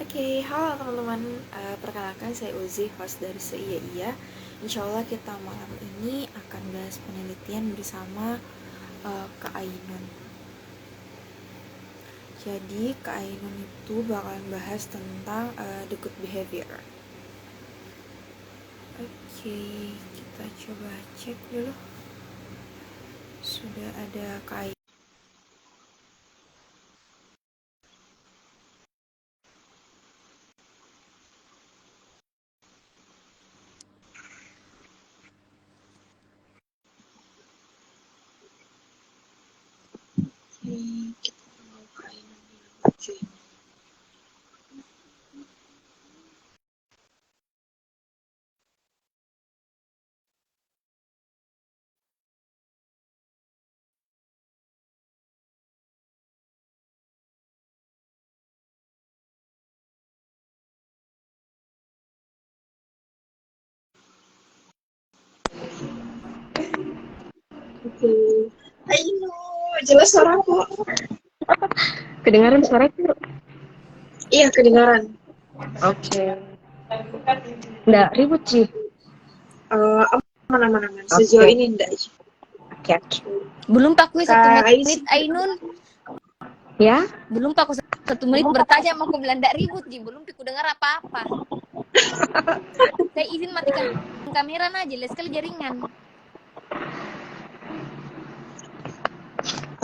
Oke, halo teman-teman. Perkenalkan saya Uzi, host dari Seia Iya. Insya Allah kita malam ini akan bahas penelitian bersama Kak Ainun. Jadi Kak Ainun itu bakalan bahas tentang the good behavior. Oke, kita coba cek dulu. Sudah ada Kak Ainun. Kita mau Kak Ainun join. Oke. Ayo, jelas suaraku. Kedengaran suaraku? Iya, kedengaran. Oke. Nggak ribut sih. Aman-aman. Sejauh ini enggak. Oke. Belum Pak Kwi 1 menit Kak Ainun. Ya? Belum Pak Kwi 1 menit bertanya mau aku bilang ndak ribut Ji. Belum Piku dengar apa-apa. Saya izin matikan kamera nah jelas sekali jaringan.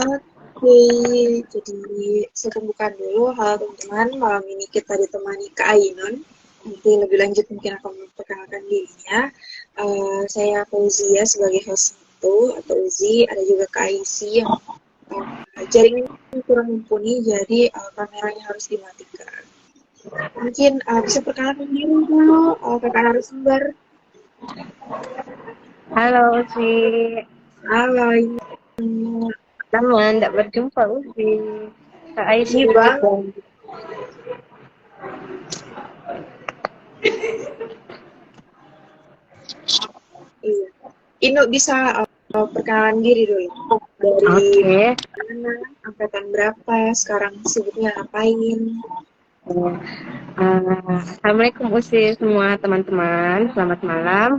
Oke, jadi saya pembukaan dulu. Halo teman-teman, malam ini kita ditemani Kak Ainun. Nanti lebih lanjut mungkin akan memperkenalkan dirinya. Saya Fauzia sebagai host itu, atau Uzi. Ada juga Kak Aisy yang jaringannya kurang mumpuni, jadi kameranya harus dimatikan. Mungkin bisa perkenalkan diri dulu, kakak narasumber. Halo, si. Halo, Lama nggak berjumpa, si. Kak ini Aisyah Bang. juga. Iya. Inu bisa perkenalan diri dulu. Dari Oke. mana, angkatan berapa, sekarang sibuknya ngapain? Assalamualaikum Usi semua teman-teman. Selamat malam.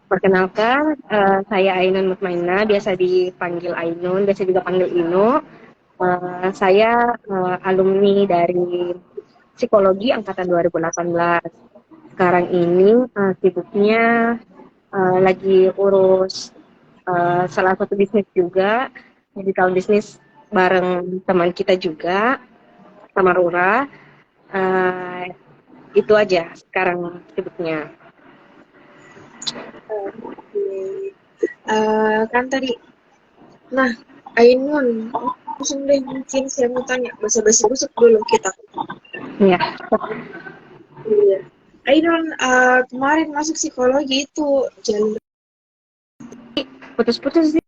Perkenalkan, saya Ainun Mutmainah, biasa dipanggil Ainun, biasa juga panggil Inu. Saya alumni dari psikologi angkatan 2018. Sekarang ini sibuknya lagi urus salah satu bisnis juga, digital bisnis bareng teman kita juga, sama Rura. Uh, itu aja sekarang sibuknya. Oke. Kan tadi, nah, Ainun, langsung deh mungkin saya mau tanya, basa-basi busuk dulu kita. Ya, Iya. Ainun, kemarin masuk psikologi itu jalur putus-putus sih.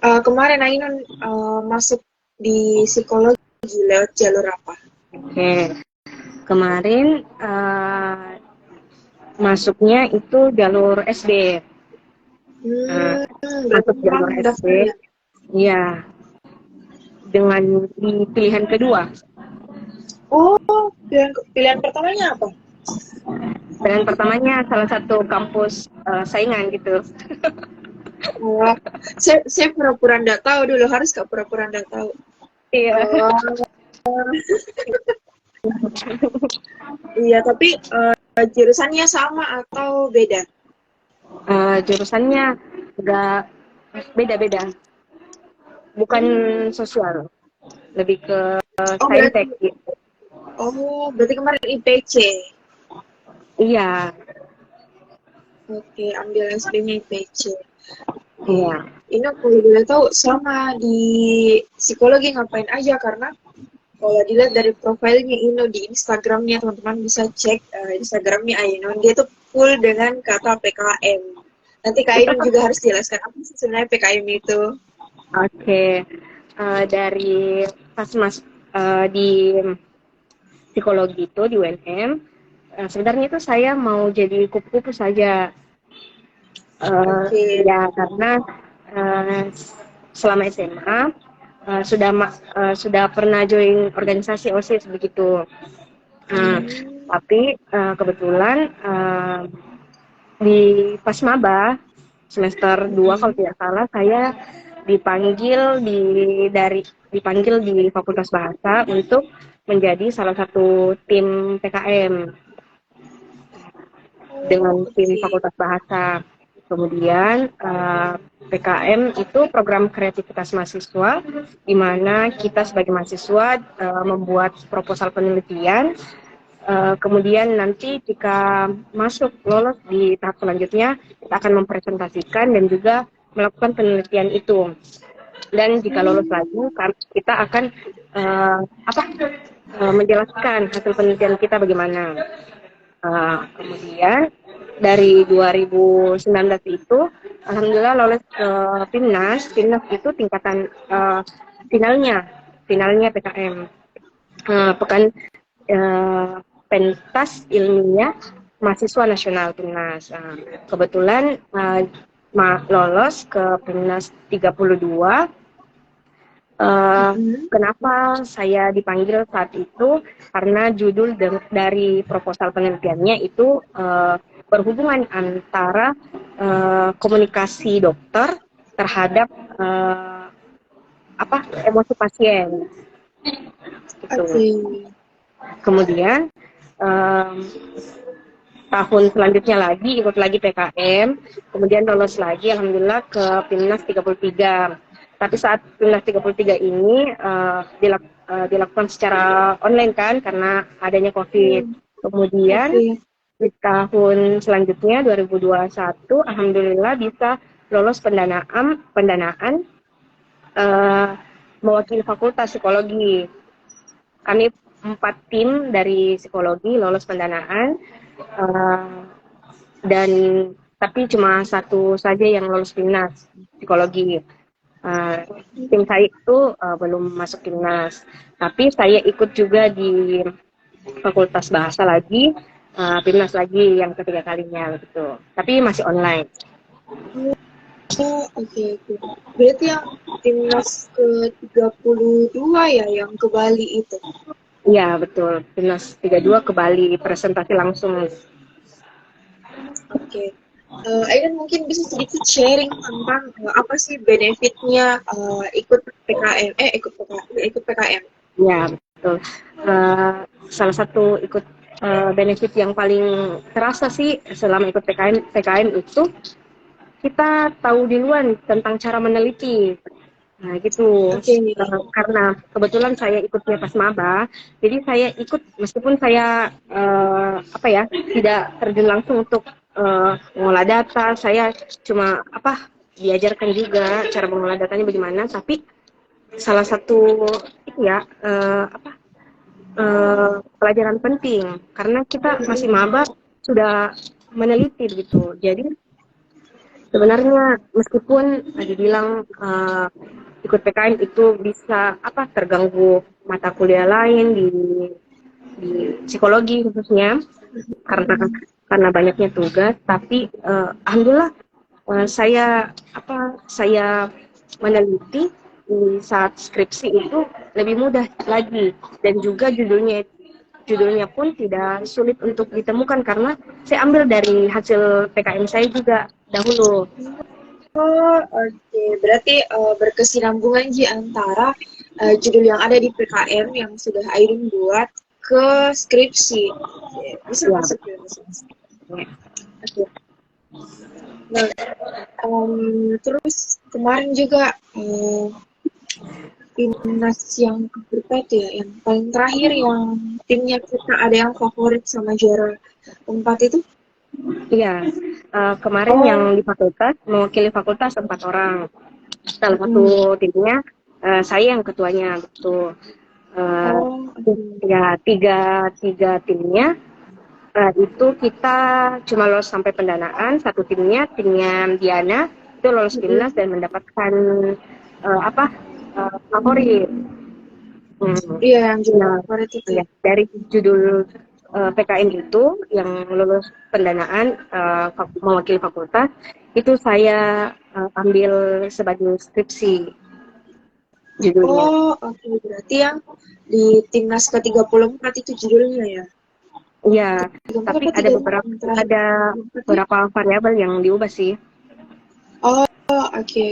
kemarin Ainun masuk di psikologi lewat jalur apa? Oke, kemarin masuknya itu jalur SD. Hmm, berarti Masuk memang jalur SD, daftarnya. ya, dengan di pilihan kedua. Oh, pilihan pertamanya apa? Pilihan pertamanya salah satu kampus saingan gitu. Oh, saya pura-pura nggak tahu dulu, harus nggak pura-pura nggak tahu. Iya. Oh, iya, tapi jurusannya sama atau beda? Jurusannya agak beda-beda, bukan Hmm, sosial, lebih ke oh berarti, saintek gitu. kemarin IPC. Iya, Oke, ambil SD-nya IPC. Oke, iya. ini kalau boleh tahu selama di psikologi ngapain aja, karena kalau dilihat dari profilnya Ino di Instagramnya, teman-teman bisa cek Instagramnya Aino, dia tuh full dengan kata PKM. Nanti Kak Ainun juga harus jelaskan apa sih sebenarnya PKM itu. Oke, dari pas masuk di psikologi itu di UNM, sebenarnya itu saya mau jadi kupu-kupu saja. Oke. Ya karena uh, selama SMA sudah pernah join organisasi OSIS begitu. Tapi kebetulan di pas maba semester 2 kalau tidak salah saya dipanggil di Fakultas Bahasa untuk menjadi salah satu tim PKM dengan tim Fakultas Bahasa. Kemudian PKM itu program kreativitas mahasiswa, di mana kita sebagai mahasiswa membuat proposal penelitian. Kemudian nanti jika masuk lolos di tahap selanjutnya, kita akan mempresentasikan dan juga melakukan penelitian itu. Dan jika lolos lagi, kita akan menjelaskan hasil penelitian kita bagaimana. Kemudian dari 2019 itu, alhamdulillah lolos ke PIMNAS. PIMNAS itu tingkatan finalnya PKM. Pekan pentas ilmiah mahasiswa nasional PIMNAS. Kebetulan lolos ke PIMNAS 32. Kenapa saya dipanggil saat itu? Karena judul dari proposal penelitiannya itu berhubungan antara komunikasi dokter terhadap emosi pasien. Gitu. Kemudian tahun selanjutnya ikut lagi PKM, kemudian lolos lagi alhamdulillah ke PIMNAS 33. Tapi saat PIMNAS 33 ini dilakukan secara online kan karena adanya COVID. Kemudian di tahun selanjutnya 2021 alhamdulillah bisa lolos pendanaan mewakili Fakultas Psikologi. Kami 4 tim dari psikologi lolos pendanaan dan tapi cuma satu saja yang lolos PIMNAS psikologi. Tim saya itu belum masuk PIMNAS, tapi saya ikut juga di Fakultas Bahasa lagi, PIMNAS lagi yang ketiga kalinya gitu. Tapi masih online. Oke. Berarti yang PIMNAS ke-32 ya yang ke Bali itu? Iya, betul. PIMNAS 32 ke Bali, presentasi langsung. Oke. Aidan mungkin bisa sedikit sharing tentang apa sih benefitnya ikut PKM, ikut PKM. Ya, betul. Salah satu benefit yang paling terasa sih selama ikut PKM itu kita tahu duluan tentang cara meneliti. Nah, gitu. Karena kebetulan saya ikutnya pas maba, jadi saya ikut meskipun saya tidak terjun langsung untuk mengolah data, saya cuma diajarkan juga cara mengolah datanya bagaimana, tapi salah satu pelajaran penting karena kita masih maba sudah meneliti gitu. Jadi sebenarnya meskipun dibilang ikut PKM itu bisa terganggu mata kuliah lain di psikologi khususnya karena banyaknya tugas, tapi alhamdulillah saya meneliti di saat skripsi itu lebih mudah lagi, dan juga judulnya pun tidak sulit untuk ditemukan karena saya ambil dari hasil PKM saya juga dahulu. Oke. Berarti berkesinambungan antara judul yang ada di PKM yang sudah Airin buat ke skripsi. Bisa masuk ke skripsi. Oke. Nah, terus kemarin juga PIMNAS yang keberapa ya, yang paling terakhir yang timnya kita ada yang favorit sama juara 4 itu? Iya, kemarin yang di fakultas mewakili fakultas 4 orang. Salah satu timnya saya yang ketuanya gitu. Ya tiga timnya itu kita cuma lolos sampai pendanaan. Satu timnya Diana itu lolos PIMNAS dan mendapatkan favorit. Iya, yang juara favorit itu. Ya, dari judul PKM itu yang lulus pendanaan mewakili fakultas itu saya ambil sebagai skripsi. judulnya. Oh, oke. Berarti yang di Timnas ke-34 itu judulnya ya? Iya, 34 tapi apa ada 34 yang terakhir? ada 34 ya? beberapa variabel yang diubah sih. Oh, oke.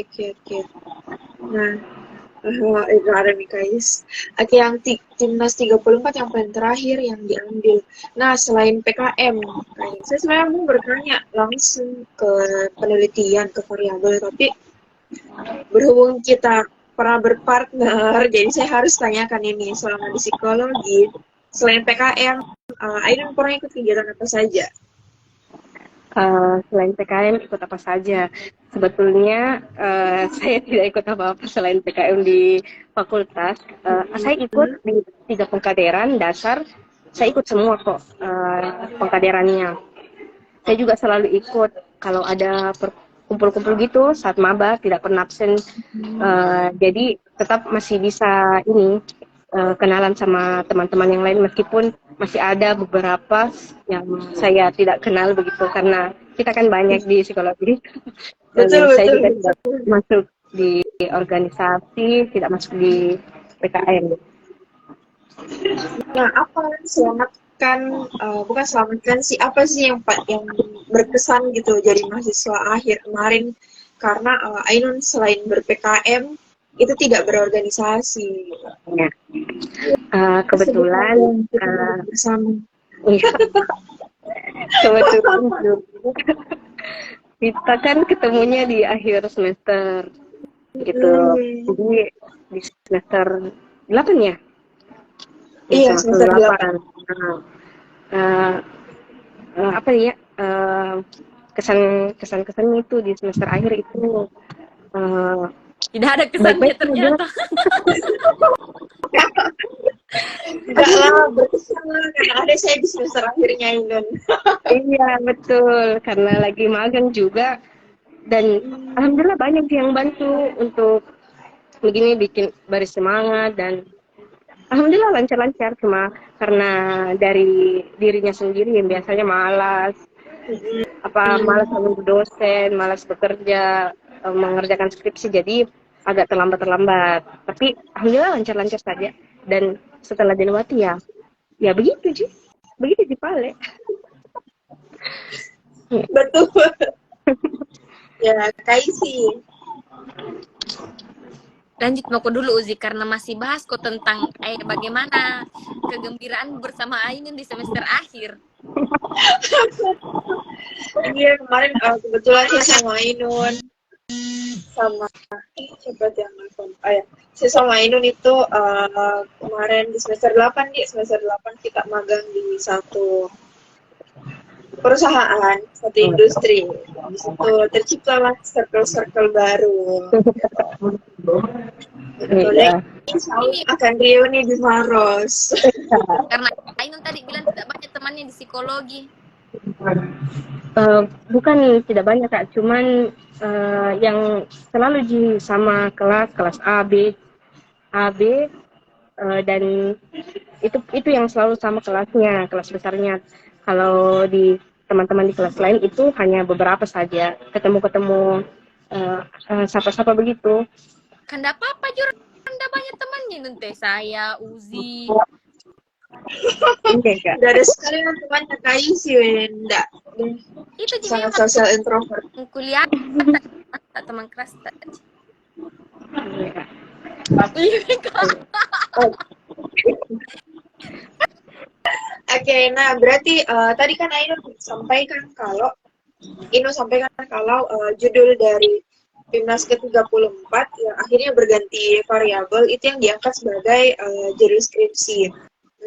Nah, ada nih guys. Oke, yang Timnas 34 yang paling terakhir yang diambil. Nah, selain PKM, kayak saya sebenarnya mau bertanya langsung ke penelitian, ke variabel, tapi berhubung kita pernah berpartner, jadi saya harus tanyakan ini selama di psikologi, selain PKM, Ainun pernah ikut kegiatan apa saja? Selain PKM ikut apa saja? Sebetulnya saya tidak ikut apa-apa selain PKM di fakultas. Saya ikut Hmm, di 3 pengkaderan dasar. Saya ikut semua kok pengkaderannya. Saya juga selalu ikut kalau ada kumpul-kumpul gitu saat maba, tidak pernah absen. Jadi tetap masih bisa ini kenalan sama teman-teman yang lain meskipun masih ada beberapa yang saya tidak kenal begitu karena kita kan banyak di psikologi betul, dan saya betul, juga tidak betul. masuk di organisasi, tidak masuk di PKM. Nah, apa selamatkan, bukan selamatkan sih, apa sih yang berkesan gitu jadi mahasiswa akhir kemarin karena Ainun selain ber-PKM itu tidak berorganisasi. Ya. Sebut Kebetulan saja yang kita duduk bersama. iya, kebetulan juga kita kan ketemunya di akhir semester gitu. Hmm, Jadi di semester 8 ya? Ya iya, semester semester 8. 8. Nah, eh, apa ya? Kesan-kesannya itu di semester akhir itu eh, Tidak ada kesannya baik-baik saja. ternyata. Enggak lah, berkesan lah, karena ada saya di semester akhirnya Ainun. Iya betul, karena lagi magang juga dan alhamdulillah banyak yang bantu untuk begini bikin baris semangat dan alhamdulillah lancar-lancar, cuma karena dari dirinya sendiri yang biasanya malas, malas Hmm, menunggu dosen, malas bekerja, mengerjakan skripsi, jadi agak terlambat-terlambat. Tapi alhamdulillah lancar-lancar saja. Dan setelah dilewati ya begitu sih, begitu sih Pale. betul. Ya, Kaisi. Lanjut mau dulu Uzi karena masih bahas kok tentang bagaimana kegembiraan bersama Ainun di semester akhir. Iya, kemarin kebetulan saya sama Ainun sama siapa yang nelfon? Ya. Saya sama Ainun itu kemarin di semester 8 di semester 8 kita magang di satu perusahaan, satu industri. Di situ terciptalah circle-circle baru. Betul ya. Iya. Insya Allah Ini akan reuni di Maros. karena Ainun tadi bilang tidak banyak temannya di psikologi. Bukan tidak banyak Kak, cuman yang selalu di sama kelas A, B, dan itu yang selalu sama kelasnya, kelas besarnya. Kalau di teman-teman di kelas lain itu hanya beberapa saja, ketemu-ketemu sapa-sapa begitu. Kan tidak apa-apa Jur, anda banyak temannya nanti saya Uzi. Iya Kak. Udah ada sekali temannya kayu sih, Wenda. Itu sih Sangat memang sosial introvert. kuliah tak teman kelas tak. Iya. Oh. Oke, nah berarti tadi kan Ino sampaikan kalau judul dari Timnas ke-34 yang akhirnya berganti variabel itu yang diangkat sebagai judul skripsi.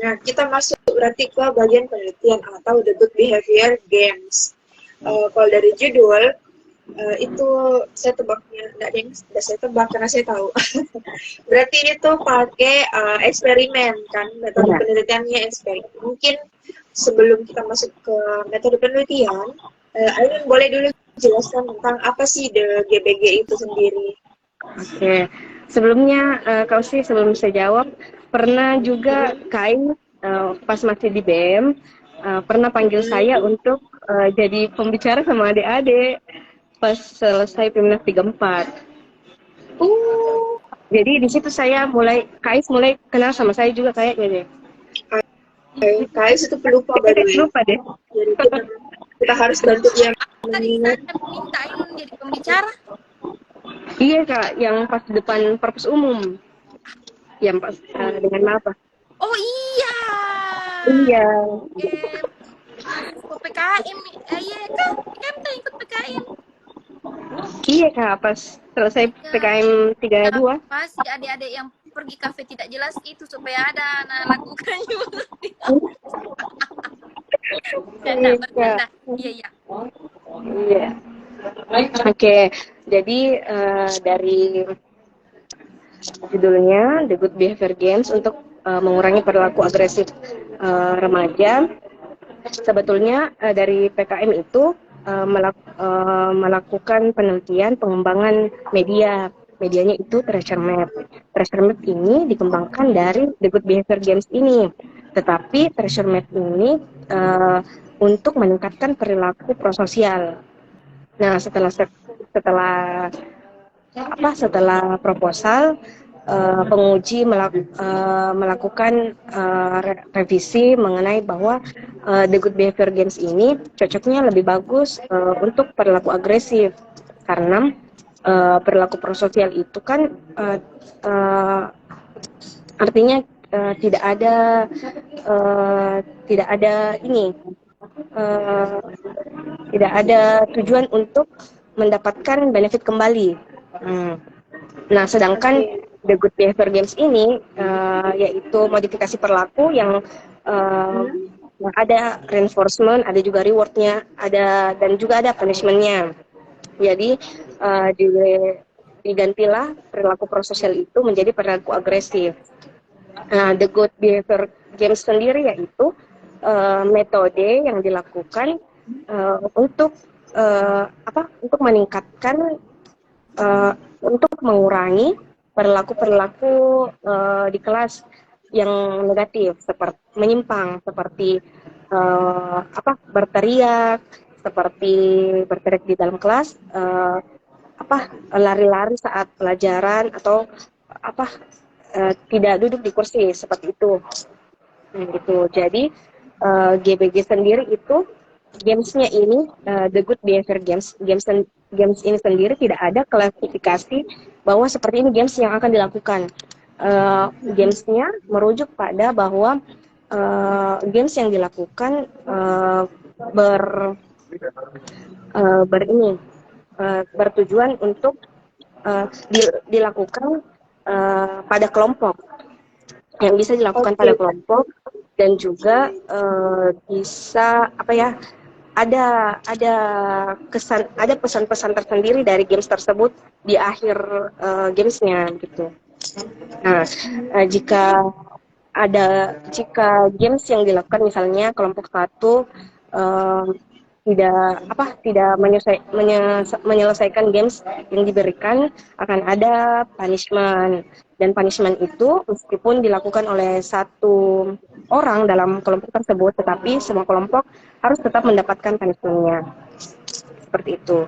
Nah, kita masuk berarti ke bagian penelitian atau debug behavior games. Kalau dari judul itu saya tebaknya, enggak deh, sudah saya tebak karena saya tahu. Berarti itu pakai eksperimen kan, metode penelitiannya eksperimen. Mungkin sebelum kita masuk ke metode penelitian, Ainun boleh dulu jelaskan tentang apa sih the GBG itu sendiri. Oke. Sebelumnya sebelum saya jawab, pernah juga Kain pas masih di BM pernah panggil saya untuk jadi pembicara sama adik-adik pas selesai Timnas 34. Jadi di situ saya Kais mulai kenal sama saya juga kayaknya deh. Kais itu pelupa by the way. Lupa deh. Jadi kita harus bantu dia Tadi mengingat. saya minta Ainun jadi pembicara. Iya kak, yang pas di depan perpus umum, yang pas dengan apa? Oh iya. Iya. Ikut PKM. Iya kah? PKM tuh ikut PKM. Iya kak, pas selesai PKM 32. Apa sih adik-adik yang pergi kafe tidak jelas itu supaya ada anak lakukan juga. Bercanda. Iya. Iya. Oke, jadi dari judulnya The Good Behavior Games untuk mengurangi perilaku agresif remaja. Sebetulnya dari PKM itu melakukan penelitian pengembangan medianya itu Treasure Map. Treasure Map ini dikembangkan dari The Good Behavior Games ini, tetapi Treasure Map ini untuk meningkatkan perilaku prososial. Nah, setelah proposal, penguji melakukan revisi mengenai bahwa The Good Behavior Games ini cocoknya lebih bagus untuk perilaku agresif, karena perilaku prososial itu kan artinya tidak ada tujuan untuk mendapatkan benefit kembali. Nah, sedangkan The Good Behavior Games ini yaitu modifikasi perilaku yang ada reinforcement, ada juga rewardnya, dan juga ada punishmentnya. Jadi digantilah perilaku prososial itu menjadi perilaku agresif. Nah, The Good Behavior Games sendiri yaitu metode yang dilakukan untuk meningkatkan, untuk mengurangi perilaku di kelas yang negatif, seperti menyimpang, seperti berteriak, di dalam kelas, lari-lari saat pelajaran, atau tidak duduk di kursi seperti itu. Gitu. Jadi GBG sendiri itu gamesnya ini The Good Behavior Games ini sendiri tidak ada klasifikasi bahwa seperti ini games yang akan dilakukan. Gamesnya merujuk pada bahwa games yang dilakukan bertujuan untuk dilakukan pada kelompok, yang bisa dilakukan pada kelompok, dan juga bisa ada pesan-pesan tersendiri dari games tersebut di akhir gamesnya gitu. Nah, jika games yang dilakukan misalnya kelompok satu tidak menyelesaikan games yang diberikan, akan ada punishment, dan punishment itu meskipun dilakukan oleh satu orang dalam kelompok tersebut, tetapi semua kelompok harus tetap mendapatkan punishment-nya. Seperti itu.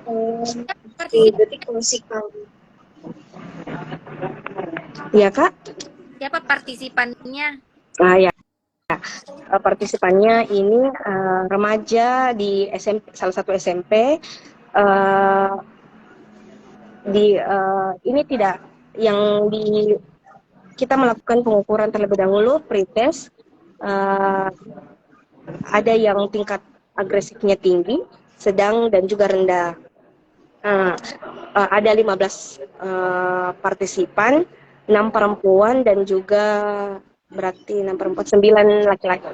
Berarti konsekuen. Iya kak? Siapa partisipannya? Ya. Partisipannya ini remaja di salah satu SMP. Ini tidak kita melakukan pengukuran terlebih dahulu, pretest. Ada yang tingkat agresifnya tinggi, sedang, dan juga rendah. Ada 15 partisipan, 6 perempuan dan juga berarti 6 perempuan, 9 laki-laki,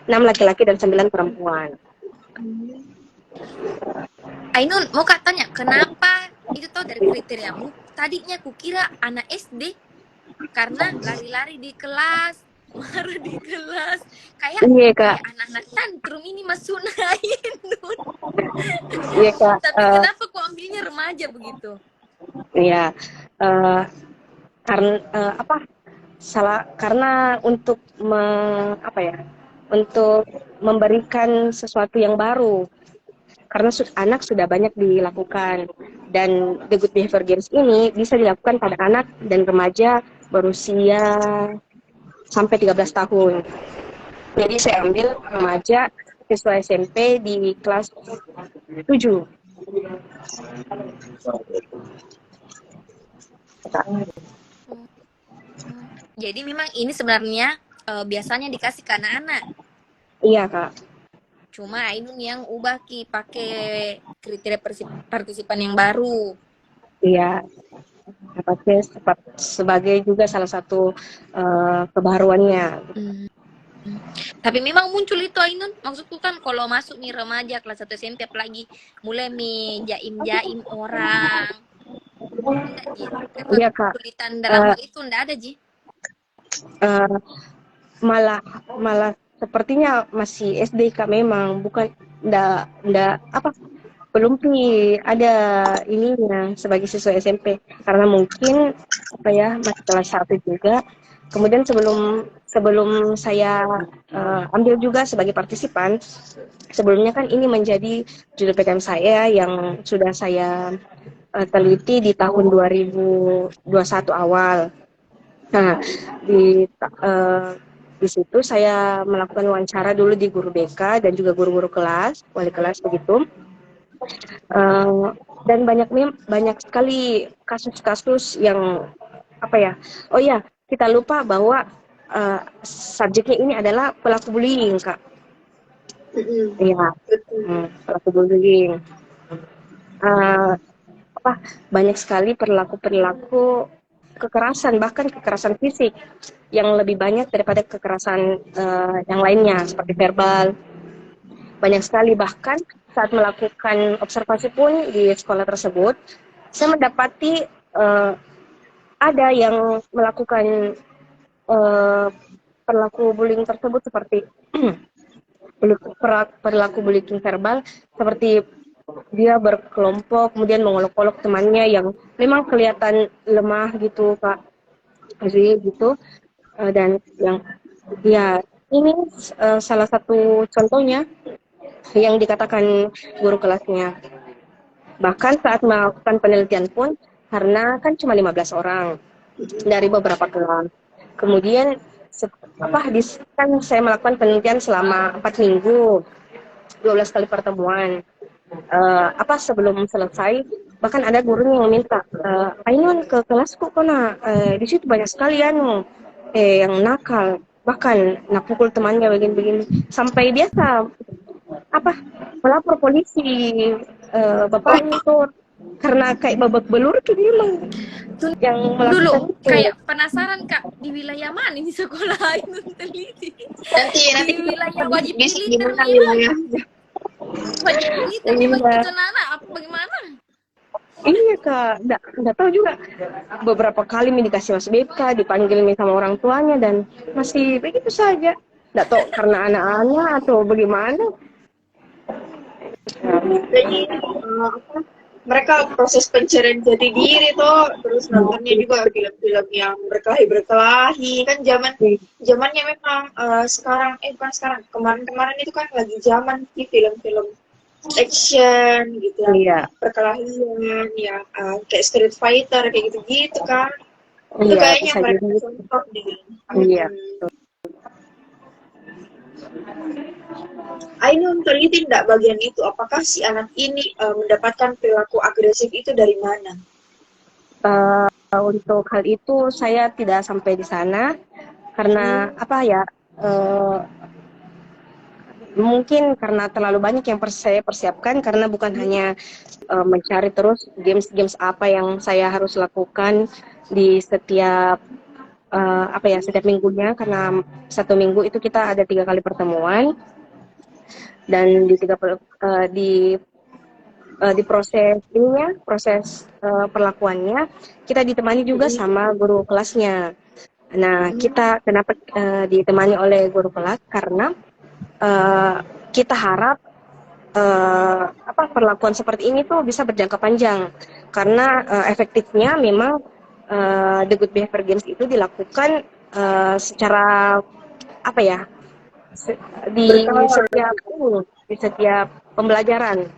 6 laki-laki dan 9 perempuan. Ainun, mau tanya, kenapa itu tuh dari kriteriamu? Tadinya kukira anak SD, karena lari-lari di kelas, marah di kelas, kayak anak-anak tantrum ini masuk Ainun. Iya kak. Tapi kenapa kok ambilnya remaja begitu? Iya, karena untuk untuk memberikan sesuatu yang baru. karena anak sudah banyak dilakukan, dan The Good Behavior Games ini bisa dilakukan pada anak dan remaja berusia sampai 13 tahun. Jadi saya ambil remaja siswa SMP di kelas 7. Jadi memang ini sebenarnya biasanya dikasih ke anak-anak. Iya, Kak. Cuma Ainun yang ubah pakai kriteria partisipan yang baru. Iya. Dapatnya sebagai juga salah satu kebaruannya. Tapi memang muncul itu Ainun, maksudku kan kalau masuk nih remaja kelas 1 SMP apalagi mulai jaim-jaim orang. Enggak, Ji. Iya, Kak. Kesulitan dalam hal itu enggak ada, Ji. Malah sepertinya masih SD, Kak, memang bukan enggak apa, belum ada ininya sebagai siswa SMP, karena mungkin apa ya, masih kelas 1 juga. Kemudian sebelum saya ambil juga sebagai partisipan, sebelumnya kan ini menjadi judul PKM saya yang sudah saya teliti di tahun 2021 awal. Nah, di situ saya melakukan wawancara dulu di guru BK dan juga guru-guru kelas, wali kelas begitu. Dan banyak sekali kasus-kasus yang apa ya? Oh ya, kita lupa bahwa subjeknya ini adalah pelaku bullying, Kak. Iya, pelaku bullying. Banyak sekali perilaku kekerasan, bahkan kekerasan fisik yang lebih banyak daripada kekerasan yang lainnya seperti verbal. Banyak sekali, bahkan saat melakukan observasi pun di sekolah tersebut, saya mendapati ada yang melakukan perilaku bullying tersebut seperti perilaku bullying verbal, seperti dia berkelompok kemudian mengolok-olok temannya yang memang kelihatan lemah gitu, Kak. Jadi gitu. Dan yang ya ini salah satu contohnya yang dikatakan guru kelasnya. Bahkan saat melakukan penelitian pun, karena kan cuma 15 orang dari beberapa kelas. Kemudian kan saya melakukan penelitian selama 4 minggu, 12 kali pertemuan. Sebelum selesai, bahkan ada gurunya yang minta, Ainun ke kelasku kona, di situ banyak sekali yang nakal, bahkan nak pukul temannya begini-begini, sampai biasa melapor polisi bapaknya tuh, karena kayak babak belur tuh memang yang melakukan dulu kayak penasaran, Kak, di wilayah mana ini sekolah Ainun teliti. Nanti di wilayah wajib bisa militer gimana memang. ya? Wajib militer memang itu Nana, apa bagaimana? Iya, Kak, nggak tahu juga. Beberapa kali dikasih mas BK, dipanggil sama orang tuanya, dan masih begitu saja. Nggak tahu karena anak-anaknya atau bagaimana. Jadi mereka proses pencarian jati diri tuh, terus nontonnya juga film-film yang berkelahi kan zamannya memang sekarang bukan sekarang, kemarin itu kan lagi zaman di film-film action gitu ya, Iya. perkelahian ya, kayak Street Fighter kayak gitu-gitu kan. Itu Iya, kayaknya bisa mereka jadi. contoh deh. Iya. Ainun teliti tidak bagian itu, apakah si anak ini mendapatkan perilaku agresif itu dari mana? Untuk hal itu saya tidak sampai di sana karena mungkin karena terlalu banyak yang saya persiapkan, karena bukan hanya mencari terus games apa yang saya harus lakukan di setiap setiap minggunya, karena 1 minggu itu kita ada 3 kali pertemuan, dan di proses perlakuannya kita ditemani juga sama guru kelasnya. Nah, kita kenapa ditemani oleh guru kelas, karena kita harap perlakuan seperti ini tuh bisa berjangka panjang, karena efektifnya memang The Good Behavior Games itu dilakukan secara di setiap pembelajaran.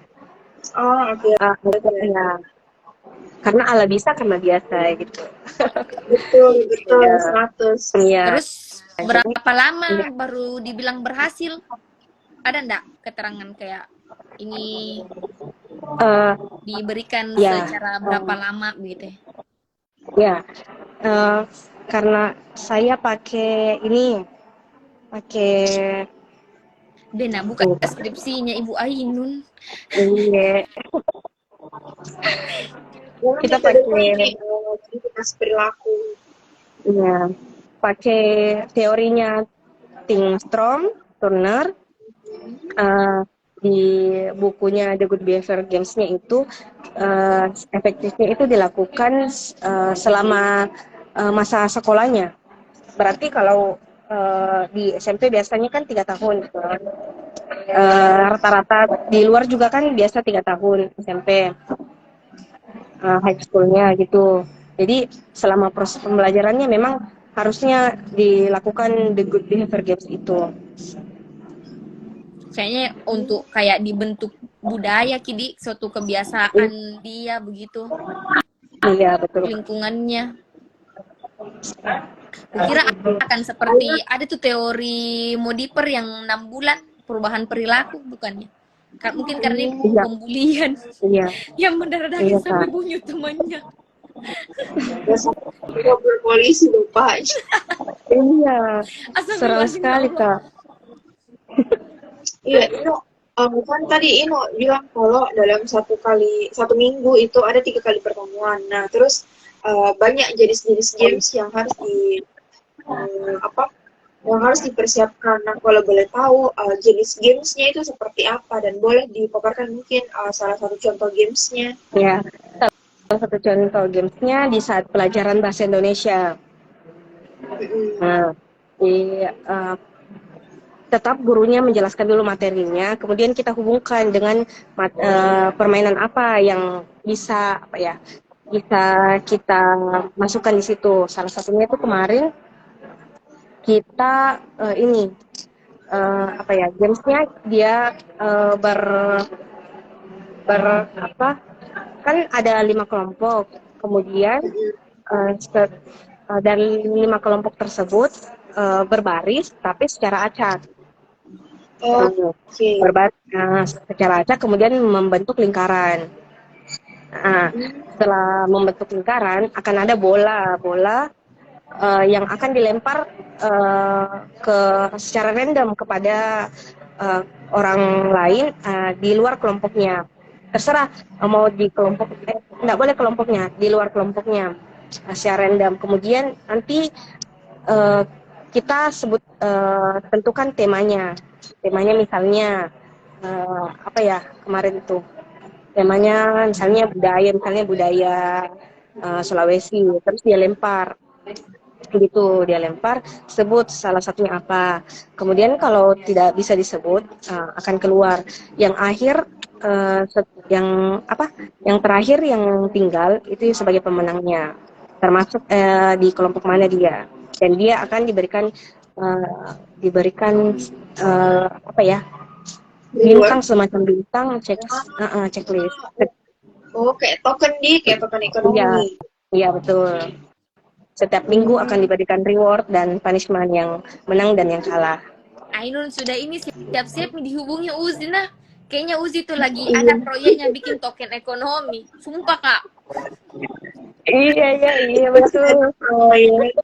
Oh, oke. Ya, karena ala bisa karena biasa gitu. Betul, betul, Ya, 100. ya. Terus Jadi berapa lama ya, baru dibilang berhasil? Ada ndak keterangan kayak ini eh, diberikan ya, secara berapa lama begitu? ya, eh, karena saya pakai ini, pakai Bena buka skripsinya Ibu Ainun. iya, Memang kita kita dulu pakai ini kritikas perilaku. ya, pakai teorinya Tingstrom, Turner, eh, di bukunya The Good Behavior Games-nya itu efektifnya itu dilakukan selama masa sekolahnya. Berarti kalau di SMP biasanya kan 3 tahun gitu. Rata-rata di luar juga kan biasa 3 tahun SMP, high schoolnya gitu. Jadi selama proses pembelajarannya memang harusnya dilakukan the good behavior games itu. Kayaknya untuk kayak dibentuk budaya kidi suatu kebiasaan dia begitu Iya betul. lingkungannya. Kukira akan seperti ada tuh teori Modiper yang 6 bulan perubahan perilaku bukannya? Mungkin karena ini Iya, pembulian iya, yang mendarah-daging iya sampai kak. bunuh temannya. Mobil polisi lupa. Iya, seram Astagfirullahaladzim ya sekali Allah. kak. Iya, kan tadi Ino bilang kalau dalam satu minggu itu ada 3 kali pertemuan. Nah, terus banyak jenis-jenis games yang harus apa yang harus dipersiapkan. Nah, kalau boleh tahu jenis gamesnya itu seperti apa dan boleh dipaparkan mungkin salah satu contoh gamesnya. Ya, salah satu contoh gamesnya di saat pelajaran bahasa Indonesia. Nah, di, tetap gurunya menjelaskan dulu materinya, kemudian kita hubungkan dengan permainan apa yang bisa apa ya bisa kita masukkan di situ. Salah satunya itu kemarin kita ini apa ya gamesnya dia ber ber apa kan ada 5 kelompok, kemudian dari 5 kelompok tersebut berbaris tapi secara acak. Oke. Secara acak kemudian membentuk lingkaran. Nah, setelah membentuk lingkaran akan ada bola yang akan dilempar ke secara random kepada orang lain di luar kelompoknya. Terserah mau di kelompok, nggak boleh kelompoknya, di luar kelompoknya secara random. Kemudian nanti kita tentukan temanya. Temanya misalnya apa ya kemarin itu temanya misalnya budaya Sulawesi, terus dia lempar sebut salah satunya apa, kemudian kalau tidak bisa disebut akan keluar yang akhir yang terakhir yang tinggal itu sebagai pemenangnya, termasuk di kelompok mana dia, dan dia akan diberikan apa ya bintang, semacam bintang checklist. Oh, kayak token Iya, ekonomi. iya betul. Setiap minggu akan diberikan reward dan punishment yang menang dan yang kalah. Ainun sudah ini siap-siap nih dihubungi Uzi nah. Kayaknya Uzi tuh lagi ada proyeknya bikin token ekonomi. Sumpah kak. Iya betul.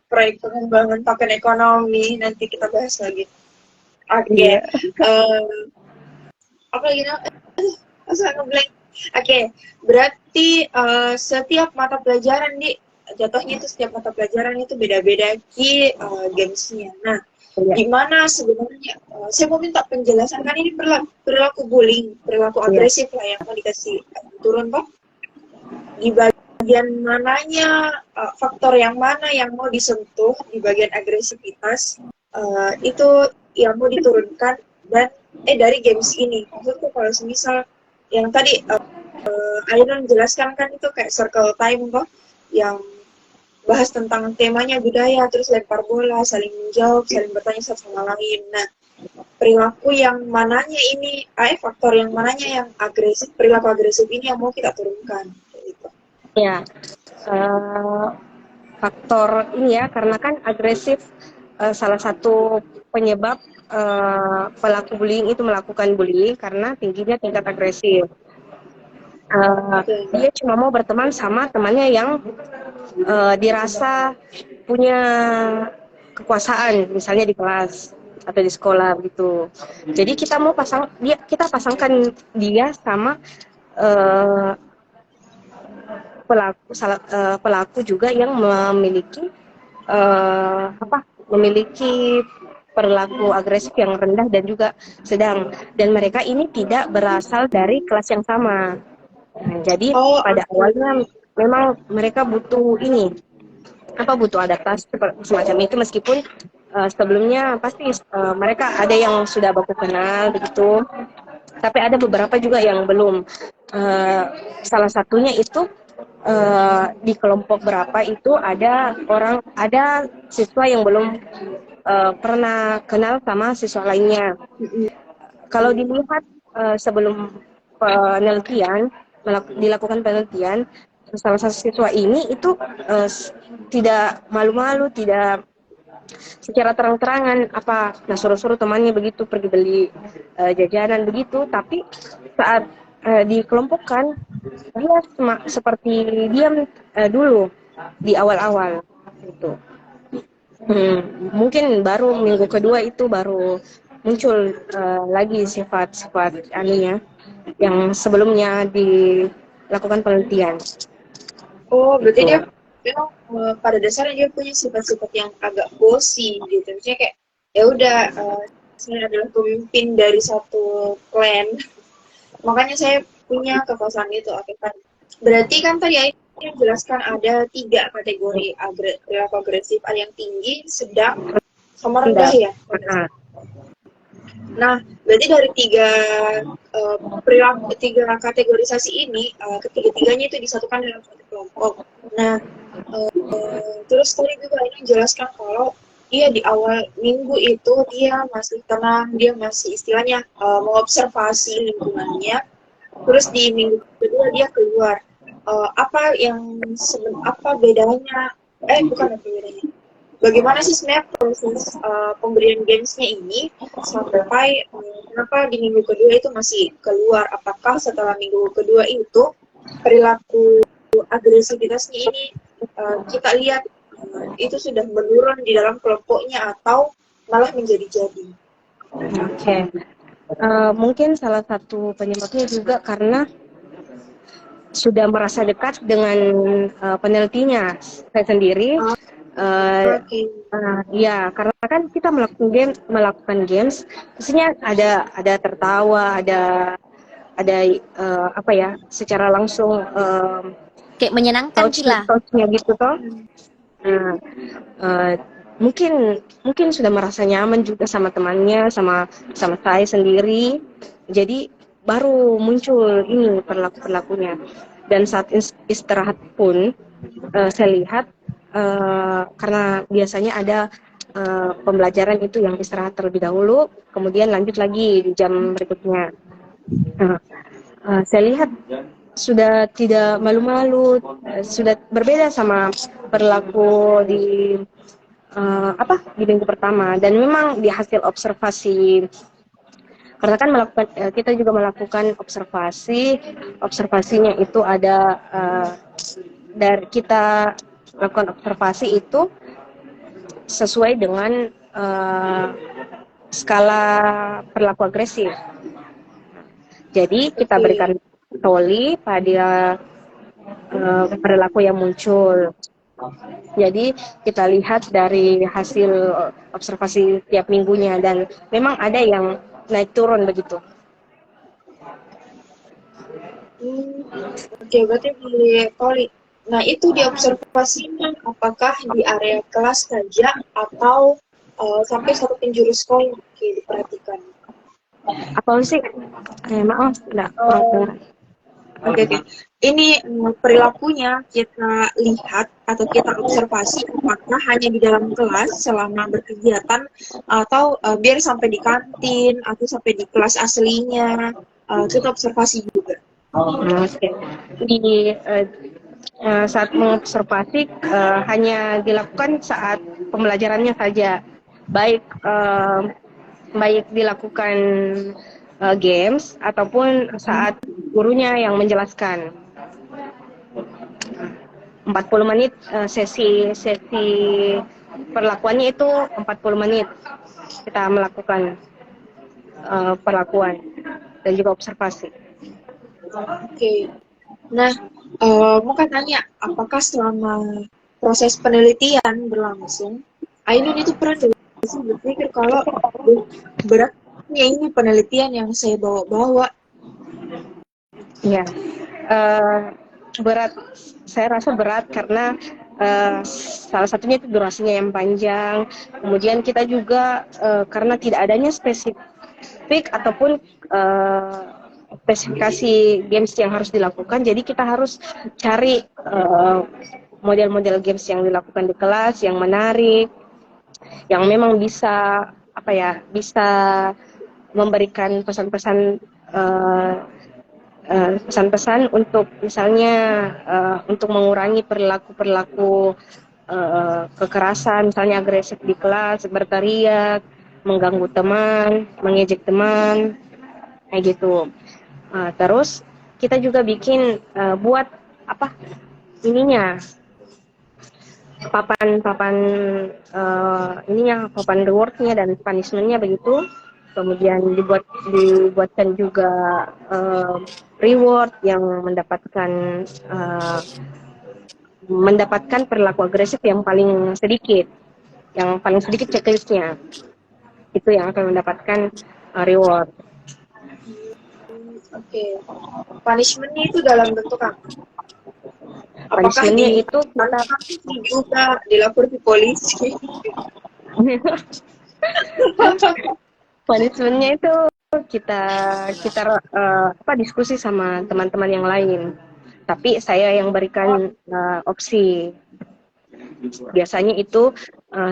Proyek pengembangan token ekonomi nanti kita bahas lagi. Oke. Iya. Apa lagi nak? Asal ngeblank. Oke, berarti setiap mata pelajaran jatuhnya itu setiap mata pelajaran itu beda-beda gamesnya. Nah, Iya. gimana sebenarnya? Saya mau minta penjelasan kan ini perilaku bullying, perilaku agresif lah yang mau dikasih turun Pak. Di bagian mananya, faktor yang mana yang mau disentuh di bagian agresivitas itu yang mau diturunkan dan dari games ini. Maksudku kalau semisal yang tadi Ainun jelaskan kan itu kayak circle time Pak, yang bahas tentang temanya budaya, terus lempar bola, saling menjawab, saling bertanya satu sama lain. Nah, perilaku yang mananya ini, faktor yang mananya yang agresif, perilaku agresif ini yang mau kita turunkan. Gitu. Ya, eh, faktor ini ya, karena kan agresif salah satu penyebab pelaku bullying itu melakukan bullying karena tingginya tingkat agresif. Dia cuma mau berteman sama temannya yang dirasa punya kekuasaan, misalnya di kelas atau di sekolah begitu. Jadi kita pasangkan dia sama pelaku juga yang memiliki memiliki perilaku agresif yang rendah dan juga sedang, dan mereka ini tidak berasal dari kelas yang sama. Nah, jadi pada awalnya memang mereka butuh butuh adaptasi semacam itu, meskipun sebelumnya pasti mereka ada yang sudah baku kenal begitu, tapi ada beberapa juga yang belum. Salah satunya itu di kelompok berapa itu ada siswa yang belum pernah kenal sama siswa lainnya. Kalau dilihat sebelum dilakukan penelitian, salah satu siswa ini itu tidak malu-malu, tidak secara terang-terangan suruh-suruh temannya begitu pergi beli jajanan begitu, tapi saat dikelompokkan dia seperti diam dulu di awal-awal itu. Mungkin baru minggu kedua itu baru muncul lagi sifat-sifat anunya yang sebelumnya dilakukan penelitian. Oh, berarti dia memang pada dasarnya dia punya sifat-sifat yang agak bossy gitu. Misalnya kayak ya udah saya adalah pemimpin dari satu klan, makanya saya punya kekuasaan itu. Oke kan? Berarti kan tadi yang jelaskan ada 3 kategori perilaku agresif, ada yang tinggi, sedang, sama rendah ya. Nah, berarti dari 3 kategorisasi ini, ketiga-tiganya itu disatukan dalam satu kelompok. Nah, terus tadi juga ini menjelaskan kalau dia di awal minggu itu dia masih tenang, dia masih istilahnya mengobservasi lingkungannya. Terus di minggu kedua dia keluar. Apa bedanya? Bukan apa bedanya. Bagaimana sih sebenarnya proses pemberian gamesnya ini sampai kenapa di minggu kedua itu masih keluar? Apakah setelah minggu kedua itu perilaku agresivitasnya ini kita lihat itu sudah menurun di dalam kelompoknya atau malah menjadi-jadi? Oke. Mungkin salah satu penyebabnya juga karena sudah merasa dekat dengan penelitinya. Saya sendiri ya, karena kan kita melakukan games, maksudnya ada tertawa, ada secara langsung kayak menyenangkan touch-nya gitu toh. Mungkin sudah merasa nyaman juga sama temannya, sama saya sendiri. Jadi baru muncul ini perilakunya. Dan saat istirahat pun saya lihat karena biasanya ada pembelajaran itu yang istirahat terlebih dahulu, kemudian lanjut lagi di jam berikutnya. Saya lihat sudah tidak malu-malu, sudah berbeda sama perilaku di minggu pertama. Dan memang di hasil observasi, karena kan kita juga melakukan observasinya itu ada dari kita melakukan observasi itu sesuai dengan skala perilaku agresif. Jadi kita berikan toli pada perilaku yang muncul. Jadi kita lihat dari hasil observasi tiap minggunya, dan memang ada yang naik turun begitu. Oke, berarti boleh toli. Nah, itu diobservasinya apakah di area kelas saja atau sampai satu penjuru sekolah diperhatikan? Apa sih? Maaf, enggak. Oke, oke. Ini perilakunya kita lihat atau kita observasi apakah hanya di dalam kelas selama berkegiatan atau biar sampai di kantin atau sampai di kelas aslinya kita observasi juga. Oke. Di saat mengobservasi hanya dilakukan saat pembelajarannya saja, baik baik dilakukan games ataupun saat gurunya yang menjelaskan. 40 menit sesi perlakuannya itu 40 menit kita melakukan perlakuan dan juga observasi. Oke. Nah, mau kan tanya, apakah selama proses penelitian berlangsung, Ainun itu pernah nggak sih berpikir kalau beratnya ini penelitian yang saya bawa-bawa? Ya, berat. Saya rasa berat karena salah satunya itu durasinya yang panjang. Kemudian kita juga karena tidak adanya spesifik ataupun spesifikasi games yang harus dilakukan, jadi kita harus cari model-model games yang dilakukan di kelas yang menarik, yang memang bisa bisa memberikan pesan-pesan pesan-pesan untuk misalnya untuk mengurangi perilaku kekerasan, misalnya agresif di kelas, berteriak, mengganggu teman, mengejek teman, kayak gitu. Terus kita juga bikin buat ininya papan papan rewardnya dan punishmentnya begitu. Kemudian dibuatkan juga reward yang mendapatkan perilaku agresif yang paling sedikit checklistnya itu yang akan mendapatkan reward. Oke. Punishment-nya itu dalam bentuk apa? Apakah Punishment-nya itu kita juga dilapor ke polisi? punishment-nya itu kita diskusi sama teman-teman yang lain. Tapi saya yang berikan opsi. Biasanya itu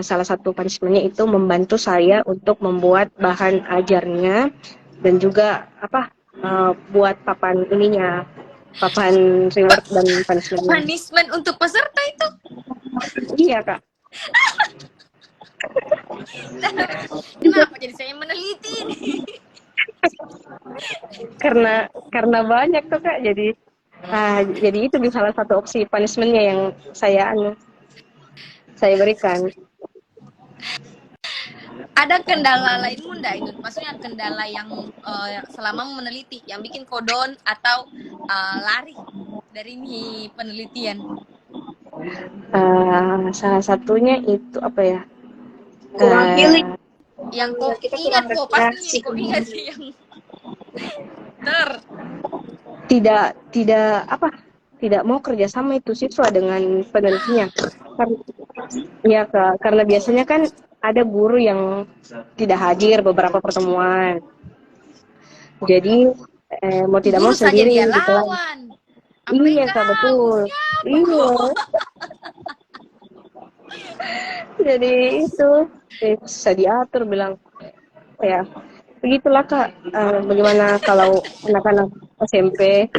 salah satu punishment-nya itu membantu saya untuk membuat bahan ajarnya dan juga buat papan reward dan punishment. Punishment untuk peserta itu? Iya, Kak. Kenapa jadi saya meneliti ini? karena banyak tuh, Kak. Jadi itu salah satu opsi punishment-nya yang saya berikan. Ada kendala lainmu enggak itu? Maksudnya kendala yang selama meneliti, yang bikin kodon atau lari dari ini penelitian? Salah satunya itu apa ya? Kurang healing. Yang kok kita ingat kurang kok pasti refleksi. kok ingat sih yang tidak mau kerjasama itu siswa dengan penelitinya. Karena biasanya kan ada guru yang tidak hadir beberapa pertemuan. Jadi mau tidak guru mau sendiri saja dia di kelas. lawan. Iya, Kak, betul. Iya. Jadi itu susah diatur, bilang ya begitulah, Kak. Bagaimana kalau anak-anak SMP?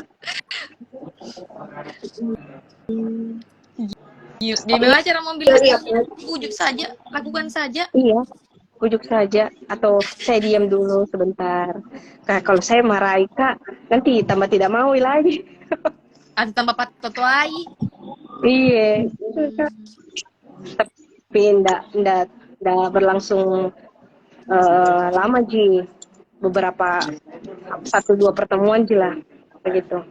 Gimana cara membilaskannya? Ujuk saja, lakukan saja. Iya, ujuk saja atau saya diam dulu sebentar. Nah, kalau saya marahi, Kak, nanti tambah tidak mau lagi. Atau tambah patotoai. Iya, tapi ndak berlangsung lama Ji, beberapa 1-2 pertemuan Ji lah begitu.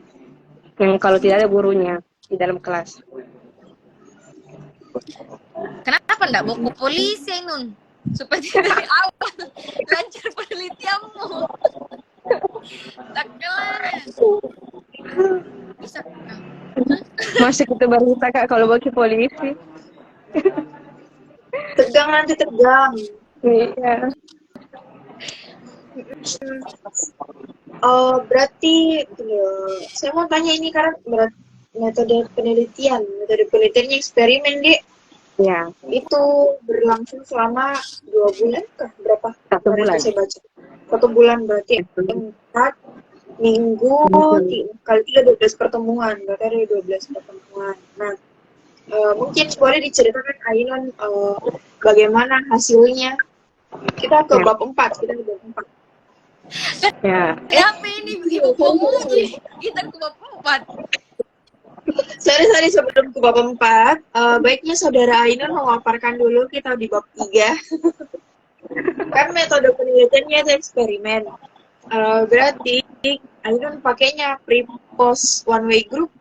Yang kalau tidak ada gurunya di dalam kelas. Kenapa ndak bawa ke polisi, Nun? Supaya dari awal lancar penelitianmu. Tak kelana. Bisa. Masih kita baru Kak kalau bagi polisi. Tegang nanti tegang. Iya. Berarti saya mau tanya ini karena metode penelitiannya eksperimen deh Ya, itu berlangsung selama 2 bulan kah? Berapa? 1 bulan. Saya baca 1 bulan berarti 4 minggu Mhm. kali 3 12 pertemuan berarti ada 12 pertemuan. Nah, mungkin boleh diceritakan Ainon bagaimana hasilnya? Kita ke Ya, bab 4, kita ke bab 4. ya. Kenapa ini ibu pemuji? Kita ke bab 4. Sorry, sebelum ke bab 4, baiknya saudara Ainun memaparkan dulu kita di bab 3. Kan metode penelitiannya itu eksperimen. Berarti Ainun pakainya pre-post one way group.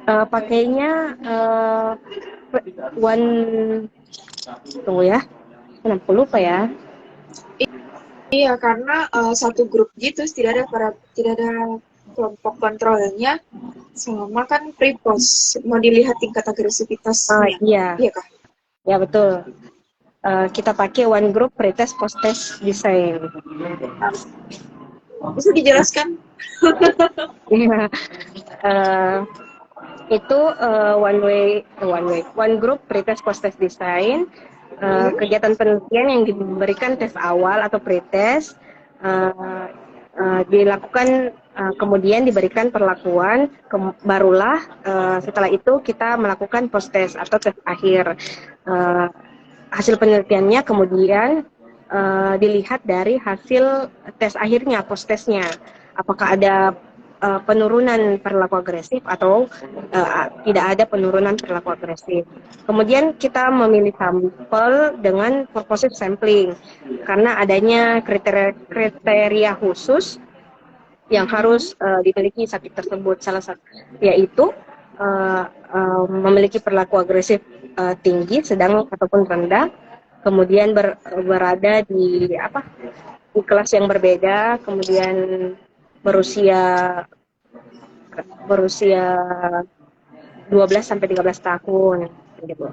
Pakainya one, tunggu ya, kenapa lupa ya? Iya, karena satu grup gitu tidak ada kelompok kontrolnya selama kan pre-post mau dilihat tingkat agresivitasnya. Iya, Iya kah? ya betul. Kita pakai one group pretest post test design. Bisa dijelaskan? Iya. Itu one group pretest post test design. Kegiatan penelitian yang diberikan tes awal atau pretest dilakukan, kemudian diberikan perlakuan, barulah setelah itu kita melakukan post test atau tes akhir. Hasil penelitiannya kemudian dilihat dari hasil tes akhirnya, post testnya, apakah ada penurunan perilaku agresif atau tidak ada penurunan perilaku agresif. Kemudian kita memilih sampel dengan purposive sampling karena adanya kriteria khusus yang harus dimiliki subjek tersebut, salah satu yaitu memiliki perilaku agresif tinggi, sedang ataupun rendah, kemudian berada di kelas yang berbeda, kemudian berusia 12 sampai 13 tahun gitu.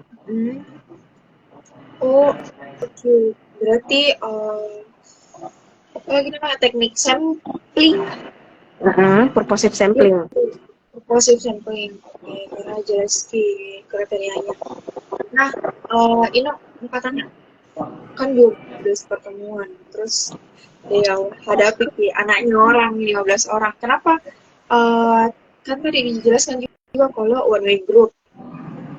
Oh, oke. Berarti apa lagi namanya teknik sampling? Purposive sampling. Purposive sampling. Oke, karena jelas di kriterianya. Nah, ini mau tanya kan 12 pertemuan, terus dia hadapi anaknya orang 15 orang. Kenapa? Kan tadi dijelaskan juga kalau one way group.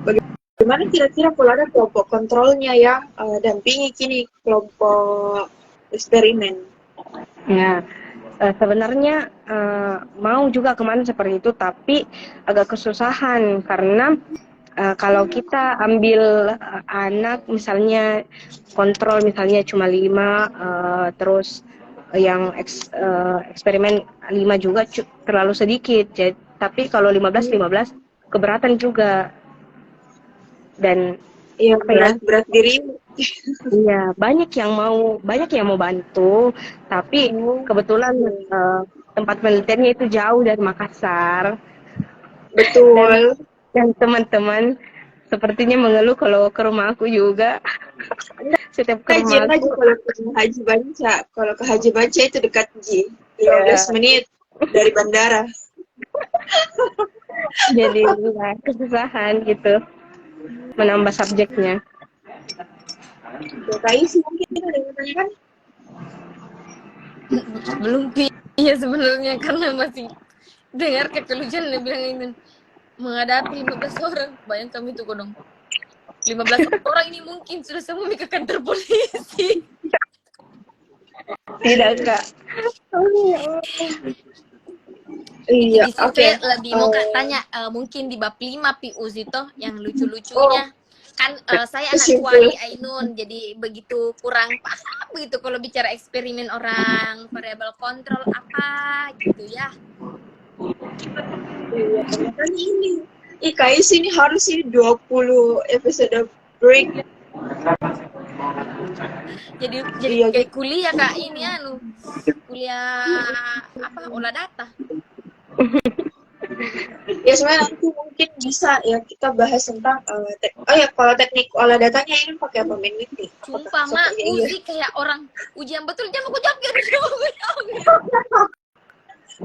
Bagaimana kira-kira kalau ada kelompok kontrolnya yang dampingi kini kelompok eksperimen? Ya, sebenarnya mau juga kemana seperti itu, tapi agak kesusahan karena kalau kita ambil anak misalnya kontrol misalnya cuma 5, terus yang eksperimen 5 juga terlalu sedikit. Tapi kalau 15 keberatan juga. Dan Iya, berat diri. Iya, banyak yang mau bantu, tapi kebetulan tempat penelitiannya itu jauh dari Makassar. Betul. Dan teman-teman sepertinya mengeluh kalau ke rumah aku juga. Setiap ke rumah Haji aku. kalau ke Haji Banca. Kalau ke Haji Banca itu dekat Ji. 15 menit dari bandara. Jadi kesusahan gitu menambah subjeknya. Kai sih mungkin ada yang bertanya kan? Belum iya sebenarnya karena masih dengar kekelucuan dia bilang ini menghadapi 15 orang. Bayangkan itu dong. 15 orang ini mungkin sudah semua ke kantor polisi. Tidak, Kak. Iya, Di situ lebih mau katanya mungkin di bab 5 Pius itu yang lucu-lucunya. Kan saya anak kuali Ainun, jadi begitu kurang paham begitu kalau bicara eksperimen orang, variabel kontrol apa gitu ya. Iya, kan ini IKS ini harus ini 20 episode break. Jadi Iya, kayak kuliah Kak ini kuliah olah data. Ya sebenarnya nanti mungkin bisa ya kita bahas tentang kalau teknik olah datanya ini pakai apa nih? Sumpah mak, uji kayak orang ujian betul jam aku jawab ya.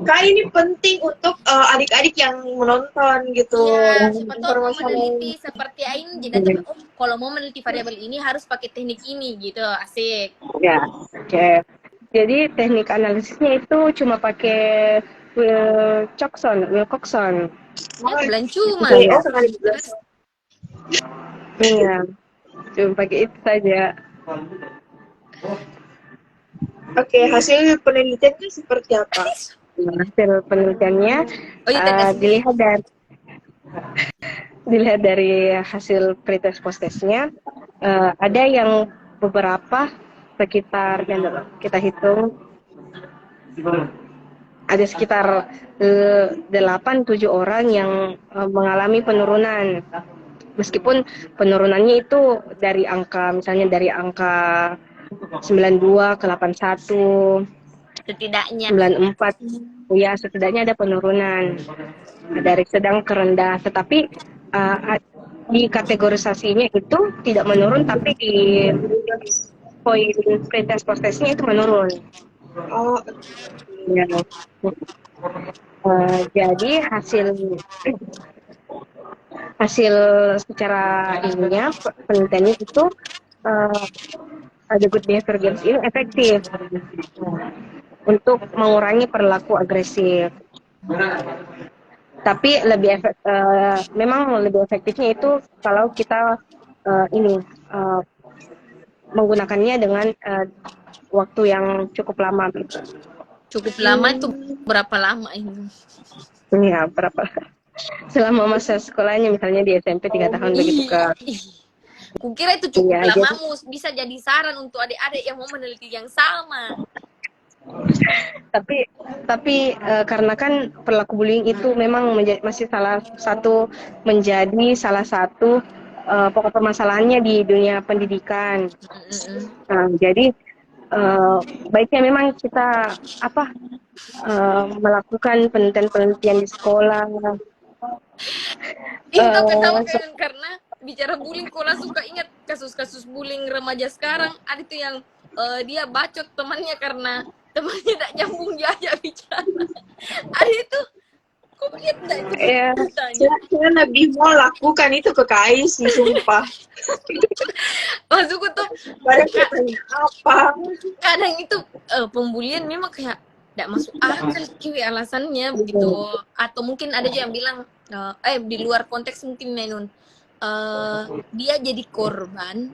Kak, ini penting untuk adik-adik yang menonton gitu. Iya, siapa tahu mau Informasi meneliti seperti Ain, jadi tahu, oh, kalau mau meneliti variabel ini harus pakai teknik ini gitu, asik. Ya, oke. Jadi teknik analisisnya itu cuma pakai Wilcoxon. Ya, bulan cuma. Oke, oh sekali Terus, Iya, cuma pakai itu saja. Oke, hasil penelitiannya seperti apa? Hasil penelitiannya oh iya tadi kasih dilihat dari hasil pretest post testnya, ada yang beberapa sekitar yang kita hitung ada sekitar 8-7 orang yang mengalami penurunan. Meskipun penurunannya itu dari angka misalnya dari angka 92 ke 81, setidaknya. 94, ya setidaknya ada penurunan dari sedang ke rendah. Tetapi di kategorisasinya itu tidak menurun, tapi di poin pretest post testnya itu menurun. Oh, Ya. Jadi hasil secara ininya penelitiannya itu The Good Behavior Games ini efektif untuk mengurangi perilaku agresif. Tapi memang lebih efektifnya itu kalau kita menggunakannya dengan waktu yang cukup lama. Cukup lama itu berapa lama ini? Ya, berapa? Selama masa sekolahnya misalnya di SMP 3 tahun begitu ke. Kukira itu cukup Iya, lama, bisa jadi saran untuk adik-adik yang mau meneliti yang sama. Tapi karena kan perilaku bullying itu memang masih menjadi salah satu pokok permasalahannya di dunia pendidikan. Nah, jadi baiknya memang kita melakukan penelitian-penelitian di sekolah. Kau ketawa kan karena bicara bullying, kau langsung ingat kasus-kasus bullying remaja sekarang. Ada tuh yang dia bacot temannya karena temannya tidak nyambung diajak bicara. Ada itu, kau lihat tidak itu beritanya? Saya lebih mau lakukan itu ke KAI sih, sumpah. Maksudku tuh, apa? kadang itu pembulian memang kayak tidak masuk akal kiwi alasannya begitu. Atau mungkin ada juga yang bilang di luar konteks mungkin Menun, dia jadi korban,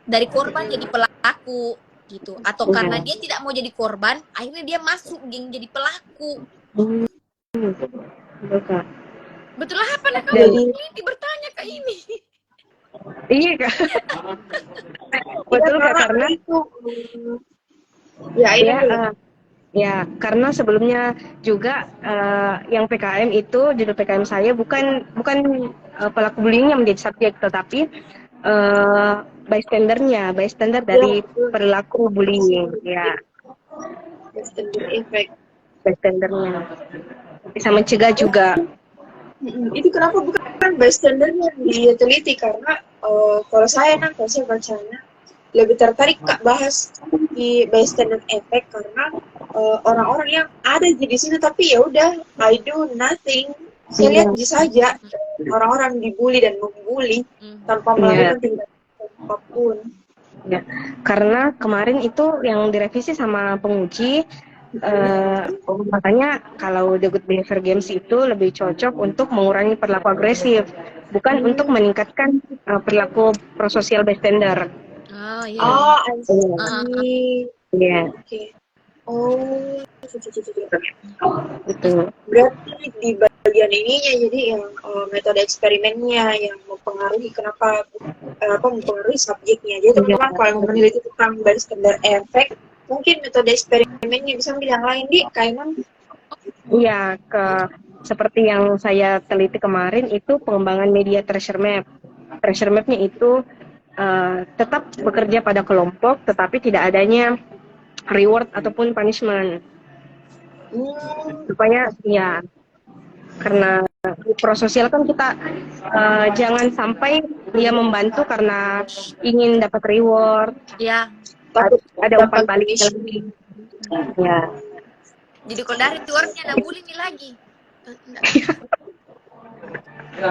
dari korban jadi pelaku gitu. Atau karena dia tidak mau jadi korban, akhirnya dia masuk geng jadi pelaku. Betul lah, apa nak kamu ini bertanya kayak ini? Iya Kak. Betul Kak, karena itu ya karena sebelumnya juga yang PKM itu judul PKM saya bukan pelaku bullyingnya menjadi subjek, tetapi bystander dari perilaku bullying, ya. Bystander effect. Bystandernya bisa mencegah juga. Itu kenapa bukan bystandernya diteliti, karena kalau saya bacanya lebih tertarik Kak bahas di bystander effect, karena orang-orang yang ada di sini tapi ya udah I do nothing, saya lihat saja orang-orang dibully dan membuli tanpa melakukan tindakan apapun. Ya, karena kemarin itu yang direvisi sama penguji, makanya kalau The Good Behavior Games itu lebih cocok untuk mengurangi perilaku agresif, bukan untuk meningkatkan perilaku prososial bystander. Oh iya. Oh, I see. Iya. Oke. Oh, Betul. berarti di bagian ininya jadi yang metode eksperimennya yang mempengaruhi mempengaruhi subjeknya. Jadi teman-teman kalau meneliti tentang bystander effect, mungkin metode eksperimennya bisa ambil yang lain di Kaiman. Iya, seperti yang saya teliti kemarin itu pengembangan media treasure map. Treasure mapnya itu tetap bekerja pada kelompok, tetapi tidak adanya reward ataupun punishment. Supaya ya, karena prososial kan kita jangan sampai dia membantu karena ingin dapat reward. Ya. Ada umpan balik lagi. Ya. Jadi kalau dari keluarnya ada bully nih lagi. Enggak. Ya,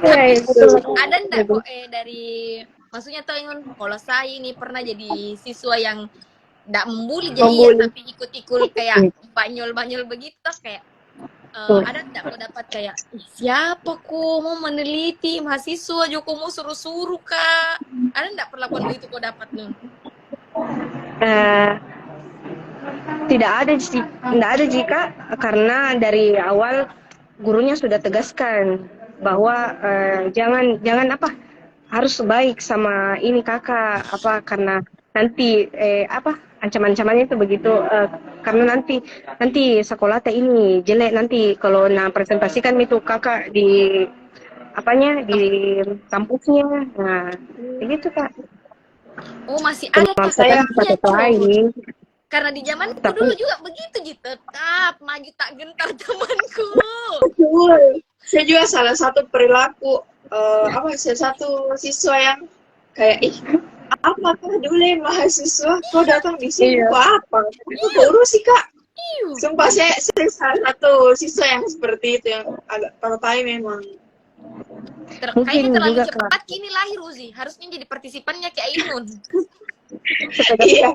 Tapi itu. ada enggak kok dari maksudnya tuh Ingun, kalau saya ini pernah jadi siswa yang enggak membuli jadi iya, Membuli. tapi ikut-ikut kayak banyol-banyol begitu kayak ada enggak kok dapat kayak siapa kok mau meneliti mahasiswa Joko mau suruh-suruh kak, ada enggak perlakuan begitu kok dapat Nun? Tidak ada sih, tidak ada jika karena dari awal gurunya sudah tegaskan bahwa jangan apa harus baik sama ini kakak apa karena nanti apa ancaman-ancamannya itu begitu karena nanti sekolah teh ini jelek nanti kalau presentasikan itu kakak di apanya di kampusnya, nah begitu kak. Oh masih ada kak Saya kayak lain. karena di zamanku Tapi dulu juga begitu gitu, tetap maju tak gentar temanku. Betul. Saya juga salah satu perilaku salah satu siswa yang kayak apakah dulu yang mahasiswa kau datang di sini iya. kok apa? Itu urus sih kak. Iyo. Sumpah saya salah satu siswa yang seperti itu yang agak partai memang. Kayaknya terlalu juga, cepat Kak. kini lahir Uzi, harusnya jadi partisipannya kayak Ainun. Iya.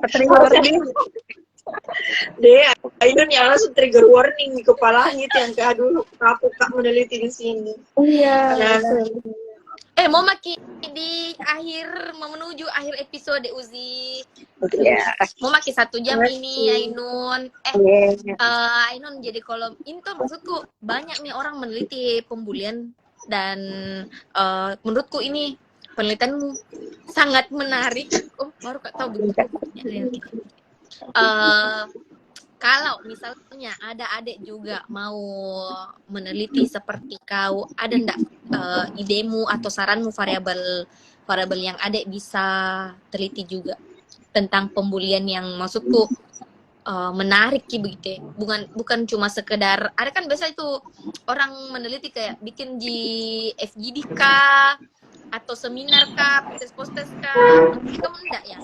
Deh, Ainun yang langsung trigger warning di kepalanya itu yang kayak aduh aku kak meneliti di sini. Iya. Nah, Mau maki di akhir mau menuju akhir episode Uzi. Iya. Mau maki 1 jam ini Ainun. Ainun jadi kalau ini tuh maksudku banyak nih orang meneliti pembulian dan menurutku ini penelitianmu sangat menarik. Oh baru kak tahu begitu. Kalau misalnya ada adik juga mau meneliti seperti kau, ada ndak idemu atau saranmu variabel yang adik bisa teliti juga tentang pembulian yang maksudku menarik ki begitu. Bukan cuma sekedar ada kan biasa itu orang meneliti kayak bikin di FGD kah atau seminar kah, postes kah, kamu enggak ya?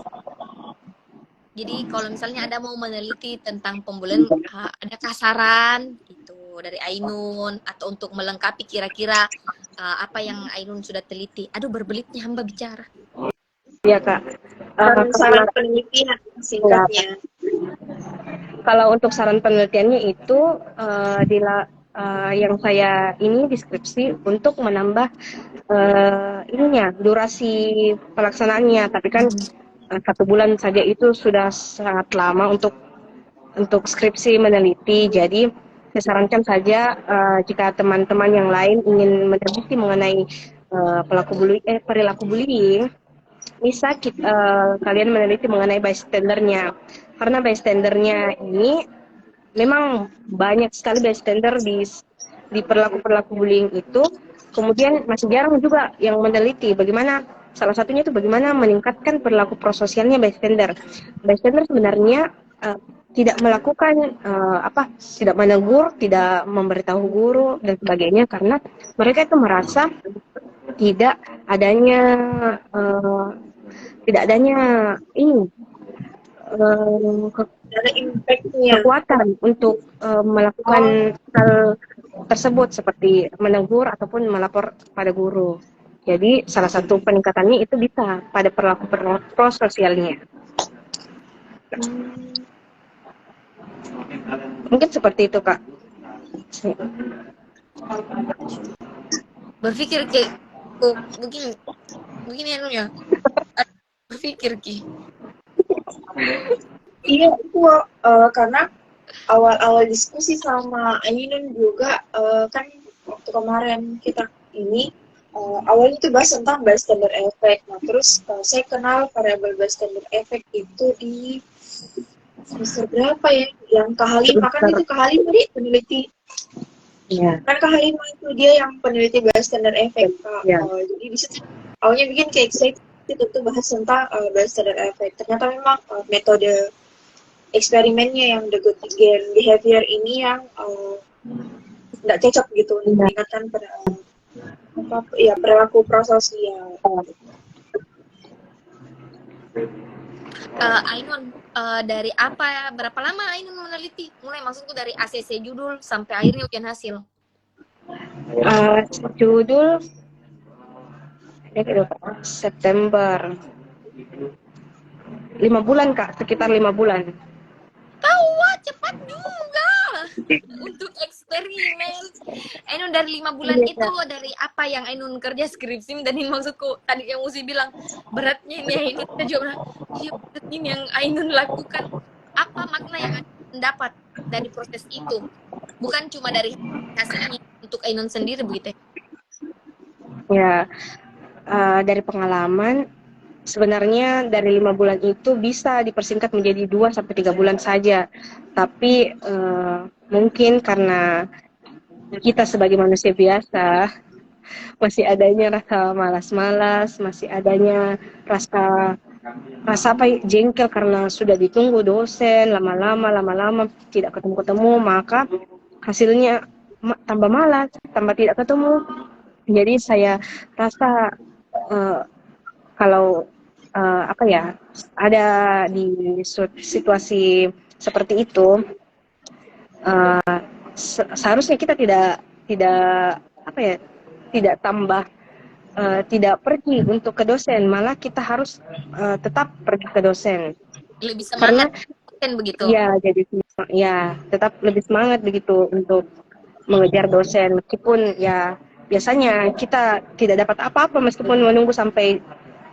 Jadi kalau misalnya ada mau meneliti tentang pembulian, ada kasaran gitu dari Ainun atau untuk melengkapi kira-kira apa yang Ainun sudah teliti. Aduh berbelitnya hamba bicara. Iya kak. saran penelitian singkatnya. Kalau untuk saran penelitiannya itu yang saya ini deskripsi untuk menambah ininya durasi pelaksanaannya, tapi kan 1 bulan saja itu sudah sangat lama untuk skripsi meneliti. Jadi saya sarankan saja jika teman-teman yang lain ingin meneliti mengenai perilaku bullying, bisa kalian meneliti mengenai bystandernya, karena bystandernya ini memang banyak sekali bystander di perilaku bullying itu. Kemudian masih jarang juga yang meneliti bagaimana, salah satunya itu bagaimana meningkatkan perilaku prososialnya bystander. Bystander sebenarnya tidak melakukan tidak menegur, tidak memberitahu guru dan sebagainya karena mereka itu merasa tidak adanya ini Ada impact-nya. kekuatan untuk melakukan hal tersebut seperti menegur ataupun melapor pada guru. Jadi salah satu peningkatannya itu bisa pada perilaku prososialnya. Mungkin seperti itu kak. Berpikir Ki, mungkin ya berpikir Ki. Iya itu karena awal-awal diskusi sama Ainun juga kan waktu kemarin kita ini awalnya itu bahas tentang bystander effect. Nah terus saya kenal variabel bystander effect itu di semester berapa ya? Yang Kak Halimah kan itu Kak Halimah dia peneliti. Iya. Kan Kak Halimah itu dia yang peneliti bystander effect. Jadi di situ awalnya bikin kayak saya itu tuh bahas tentang bystander effect. Ternyata memang metode eksperimennya yang the good behavior ini yang tidak cocok gitu untuk meningkatkan perilaku prososial. Ainun, dari apa ya? Berapa lama Ainun meneliti? Mulai maksudku dari ACC judul sampai akhirnya ujian hasil. Judul September 5 bulan Kak, sekitar 5 bulan. Wah, cepat juga untuk eksperimen. Ainun dari 5 bulan Iya, itu Kak. dari apa yang Ainun kerja skripsi, dan ini maksudku tadi yang Uzi bilang beratnya ini Ainun, kita juga bilang iya berat ini yang Ainun lakukan. Apa makna yang Ainun dapat dari proses itu? Bukan cuma dari hasilnya untuk Ainun sendiri begitu. Ya, dari pengalaman sebenarnya dari 5 bulan itu bisa dipersingkat menjadi 2 sampai 3 bulan saja. Tapi mungkin karena kita sebagai manusia biasa masih adanya rasa malas-malas, masih adanya rasa rasa apa jengkel karena sudah ditunggu dosen lama-lama tidak ketemu-ketemu, maka hasilnya tambah malas, tambah tidak ketemu. Jadi saya rasa eh, kalau apa ya, ada di situasi seperti itu, seharusnya kita tidak apa ya, tidak tambah tidak pergi untuk ke dosen, malah kita harus tetap pergi ke dosen. Lebih Karena semangat kan begitu. ya jadi ya tetap lebih semangat begitu untuk mengejar dosen, meskipun ya biasanya kita tidak dapat apa-apa meskipun menunggu sampai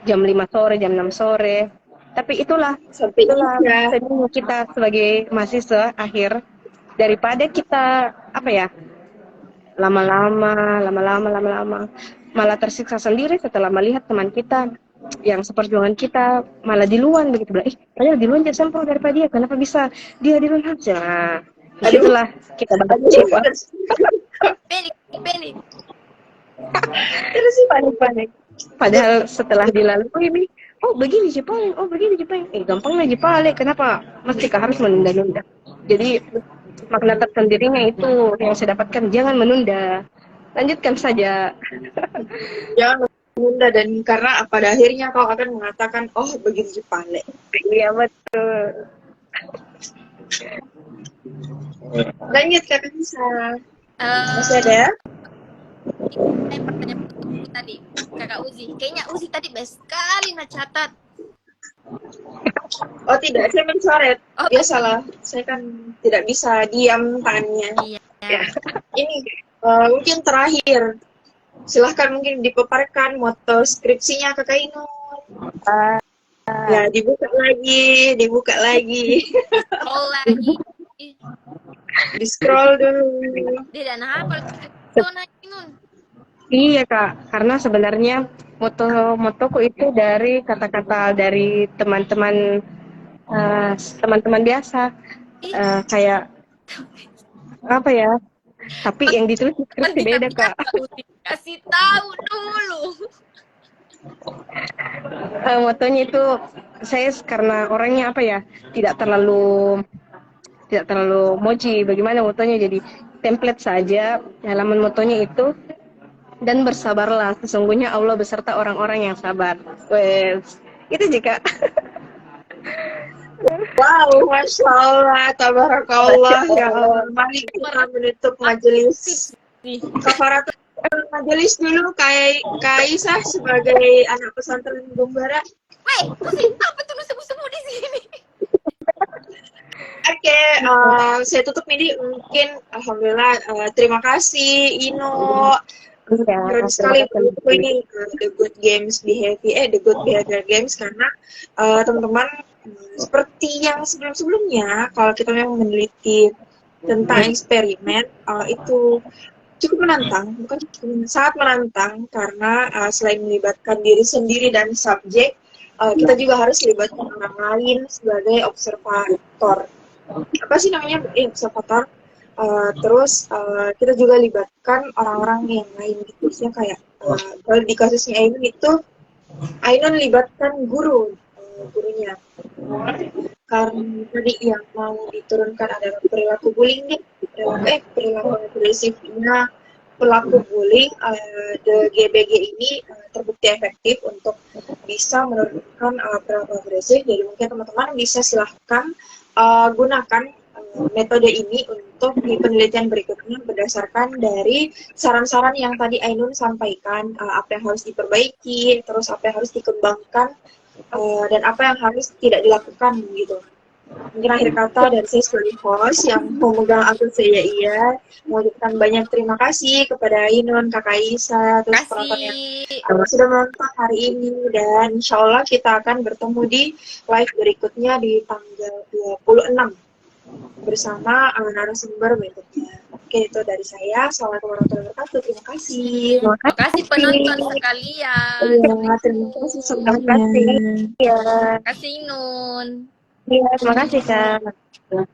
jam 5 sore, jam 6 sore. Tapi itulah Sampai iya. seninya kita sebagai mahasiswa akhir, daripada kita apa ya, lama-lama malah tersiksa sendiri setelah melihat teman kita yang seperjuangan kita malah duluan begitu, bilang padahal duluan dia sempro daripada dia, kenapa bisa dia duluan hasil. Nah, Aduh, disitulah kita banyak aduh, kecewa. Panik. terus sih Panik. Padahal setelah dilalui ini, oh begini Jepang, gampangnya Jepang, kenapa mesti harus menunda-nunda. Jadi makna tersendirinya itu yang saya dapatkan, jangan menunda, lanjutkan saja. jangan menunda, dan karena pada akhirnya kau akan mengatakan, oh begitu Jepale. Iya betul. Lanjut Kakak Nisa. Masih Eh, ada ya? pertanyaan tadi Kakak Uzi. Kayaknya Uzi tadi best sekali catat. Oh tidak, saya mencoret. Oh, Biasalah, saya kan tidak bisa diam tangannya. iya. Ini mungkin terakhir. Silahkan mungkin dipaparkan moto skripsinya Kakak Inul. Ya, dibuka lagi. Scroll lagi. Di scroll dulu. Dia dan hafal zona Ainun. Iya Kak, karena sebenarnya motoku itu dari kata-kata dari teman-teman teman-teman biasa, kayak apa ya, tapi yang ditulis di skripsi beda Kak. Kasih tahu dulu. Motonya itu, saya karena orangnya apa ya, tidak terlalu moji bagaimana motonya, jadi template saja halaman motonya itu, dan bersabarlah, sesungguhnya Allah beserta orang-orang yang sabar. Wes, itu jika. Wow, Masya Allah, Tabarakallah. Ya Allah, mari kita menutup majelis. Kafaratul majelis dulu, Kaisah sebagai anak pesantren Gombara. Weh, apa tuh semu-semu di sini? Oke, saya tutup ini mungkin. Alhamdulillah, terima kasih Ino. Keren sekali buku ini, The Good Behavior Games, karena teman-teman, seperti yang sebelum-sebelumnya, kalau kita memang meneliti tentang eksperimen, itu cukup menantang, bukan cukup, sangat menantang, karena selain melibatkan diri sendiri dan subjek, kita juga harus melibatkan orang lain sebagai observator. Apa sih namanya observator? Terus kita juga libatkan orang-orang yang lain gitu, ya kayak kalau di kasusnya Ainun itu, Ainun libatkan gurunya, karena tadi yang mau diturunkan adalah perilaku bullying, perilaku agresifnya pelaku bullying, the GBG ini terbukti efektif untuk bisa menurunkan perilaku agresif. Jadi mungkin teman-teman bisa silahkan gunakan metode ini untuk di penelitian berikutnya berdasarkan dari saran-saran yang tadi Ainun sampaikan, apa yang harus diperbaiki, terus apa yang harus dikembangkan, dan apa yang harus tidak dilakukan gitu. Mungkin akhir kata dari saya sebagai host yang memegang akun Saya Iya, mengucapkan banyak terima kasih kepada Ainun, Kakak Isa, terus penonton yang sudah menonton hari ini, dan insya Allah kita akan bertemu di live berikutnya di tanggal 26 bersama narasumber berikutnya. Oke, itu dari saya. Assalamualaikum warahmatullahi wabarakatuh. Terima kasih. Terima kasih penonton sekalian. Iya, terima kasih semuanya. Terima kasih. Ya, Terima kasih Nun. terima kasih Kak.